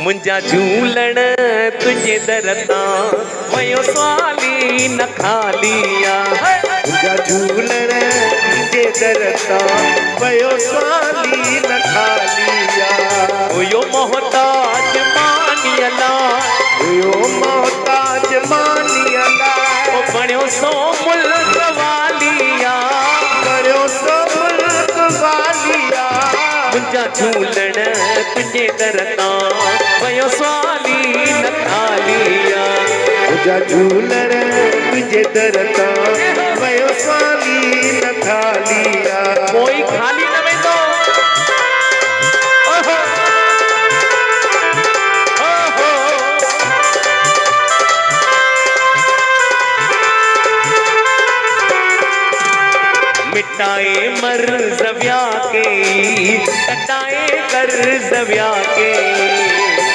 मुंजा झूलण तुझे दरता वयो स्वाली न खालिया। मुंजा झूलण तुझे दरता वयो स्वाली न खालिया। हुयो मोहताज मानियला, हुयो मोहताज मानियला। ओ बणियो सो मुल्क वालिया, बणियो सो मुल्क वालिया। मुंजा झूलण तुझे दरता वयो स्वाली न खालिया। मुंजा झूलण तुझे दरता वयो स्वाली न खालिया। कोई खाली न वेंदो। ओहो ओहो मिटाए मर्ज़ व्या के, कटाए कर्ज़ व्या के।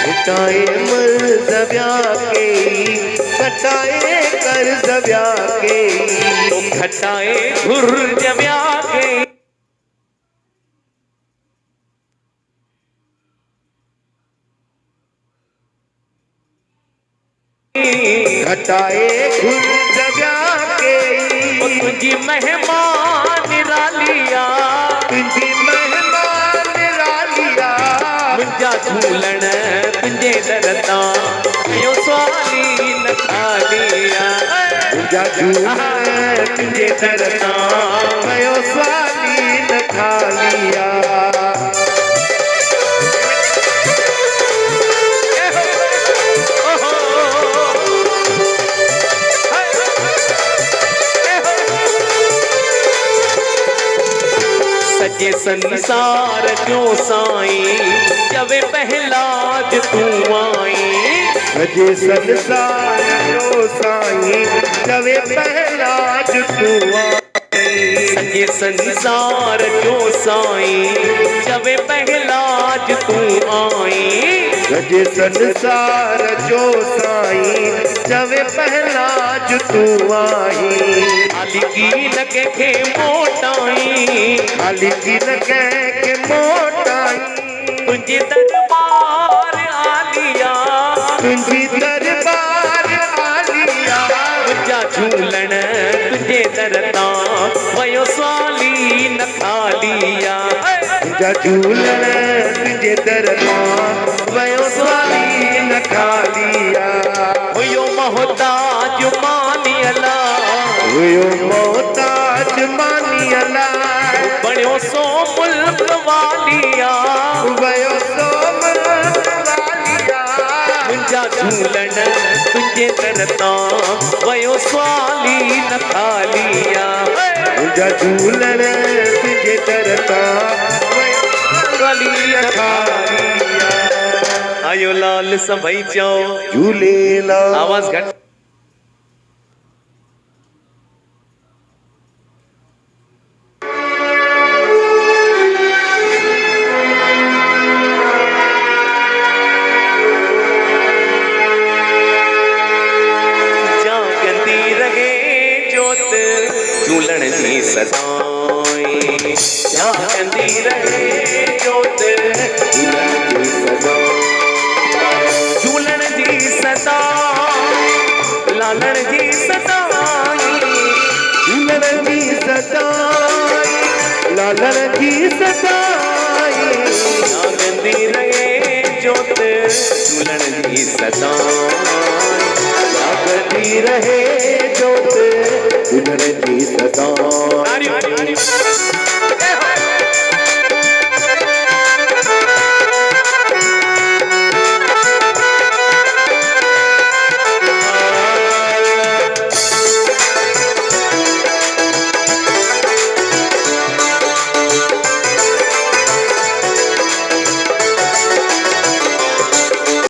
मिटाए मर्ज़ व्या के, कटाए कर्ज़ व्या के। तो घटाए घुर्ज व्या के। घटाए घुर्ज व्या के। तुझी मेहमान रालिया, तुझी मेहमान रालिया। मुंजा झूलण तुझे दरता वयो स्वाली न खालिया। मुंजा झूलण तुझे दरता वयो स्वाली न खालिया। सजे संसार जो साईं जवे पहलाज तू आई। सजे संसार जो साईं जवे पहलाज तू आई। सजे संसार जो साईं जवे पहलाज तू आई। सजे संसार जो साईं जवे पहलाज तू आई। खाली की लगे के मोटाई, खाली की लगे के मोटाई। तुझे दरबार आलिया, तुझी दरबार आलिया। मुंजा झूलण तुझे दरता वयो स्वाली न खालिया। मुंजा झूलण तुझे दरता वयो स्वाली न खालिया। हुयो मोहताज मानियला, हुयो मोहताज मानियला। बणियो सो मुल्क वालिया, वयो सो मुल्क वालिया। मुंजा झूलण तुझे दरता वयो स्वाली न खालिया। मुंजा झूलण तुझे दरता वयो स्वाली न खालिया। आयो लाल सभई चओ झूलेलाल। आवाज घट। जागंदी रहे जोत झूलण जी सदाई। जागंदी रहे जोत झूलण जी सदा। झूलण जी सदा, लालण जी सदाई। झूलण जी सदाई, लालण जी सदाई। जागंदी रहे जोत झूलण जी सदाई। जागती रहे जोत झूलण जी सदा।